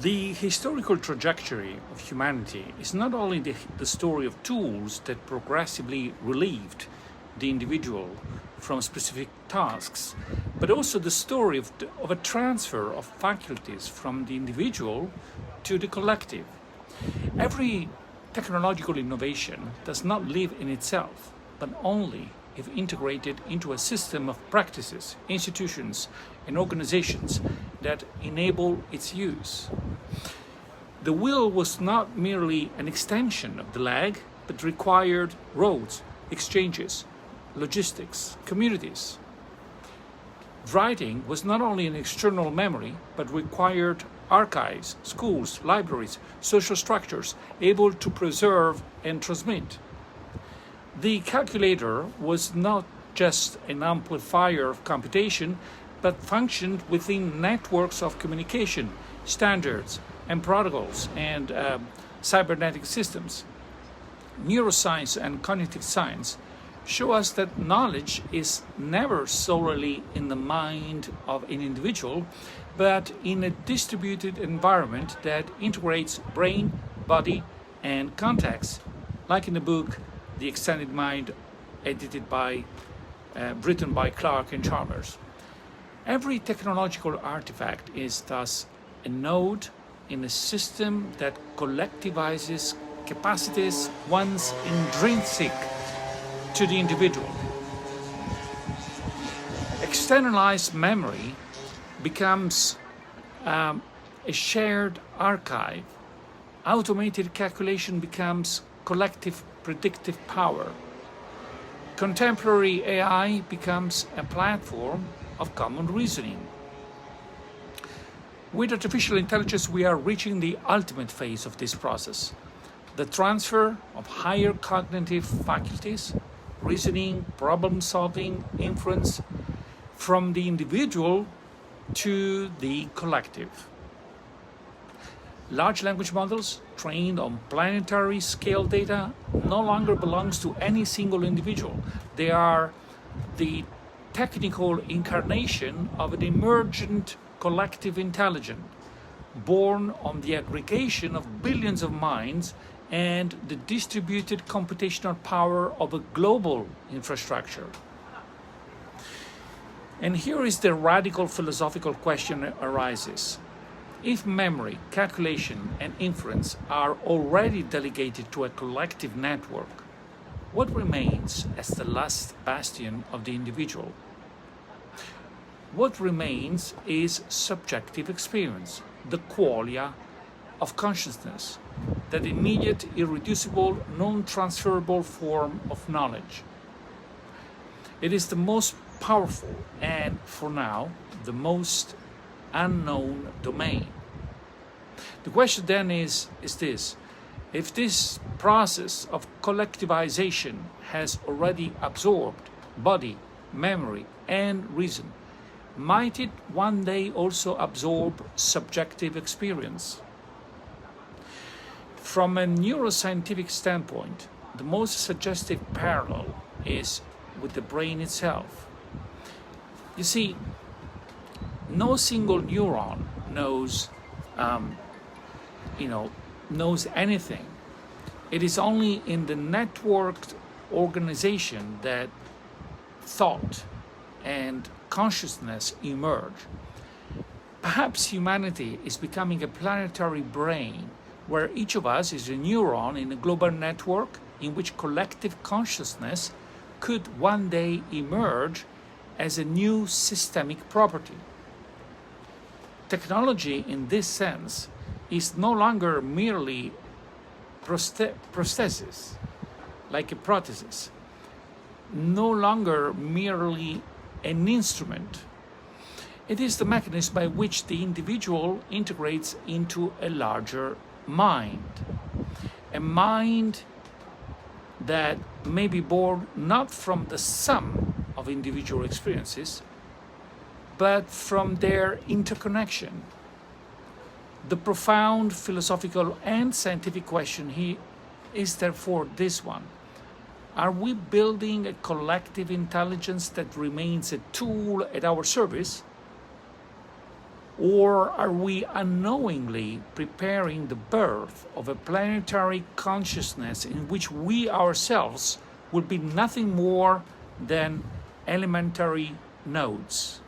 The historical trajectory of humanity is not only the story of tools that progressively relieved the individual from specific tasks, but also the story of a transfer of faculties from the individual to the collective. Every technological innovation does not live in itself, but only if integrated into a system of practices, institutions, and organizations that enable its use. The wheel was not merely an extension of the leg, but required roads, exchanges, logistics, communities. Writing was not only an external memory, but required archives, schools, libraries, social structures able to preserve and transmit. The calculator was not just an amplifier of computation, but functioned within networks of communication, standards, and protocols, and cybernetic systems. Neuroscience and cognitive science show us that knowledge is never solely in the mind of an individual, but in a distributed environment that integrates brain, body, and context, like in the book The Extended Mind, written by Clark and Chalmers. Every technological artifact is thus a node in a system that collectivizes capacities once intrinsic to the individual. Externalized memory becomes a shared archive. Automated calculation becomes collective predictive power. Contemporary AI becomes a platform of common reasoning. With artificial intelligence, we are reaching the ultimate phase of this process, the transfer of higher cognitive faculties, reasoning, problem-solving, inference, from the individual to the collective. Large language models trained on planetary scale data no longer belongs to any single individual. They are the technical incarnation of an emergent collective intelligence, born on the aggregation of billions of minds and the distributed computational power of a global infrastructure. And here is the radical philosophical question arises. If memory, calculation, and inference are already delegated to a collective network, what remains as the last bastion of the individual? What remains is subjective experience, the qualia of consciousness, that immediate, irreducible, non-transferable form of knowledge. It is the most powerful and, for now, the most unknown domain. The question then is this: if this process of collectivization has already absorbed body, memory, and reason, might it one day also absorb subjective experience? From a neuroscientific standpoint, the most suggestive parallel is with the brain itself. You see, no single neuron knows anything. It is only in the networked organization that thought and consciousness emerge. Perhaps humanity is becoming a planetary brain where each of us is a neuron in a global network in which collective consciousness could one day emerge as a new systemic property. Technology in this sense is no longer merely prosthesis, like a prosthesis, no longer merely an instrument. It is the mechanism by which the individual integrates into a larger mind, a mind that may be born not from the sum of individual experiences, but from their interconnection. The profound philosophical and scientific question here is therefore this one: are we building a collective intelligence that remains a tool at our service? Or are we unknowingly preparing the birth of a planetary consciousness in which we ourselves will be nothing more than elementary nodes?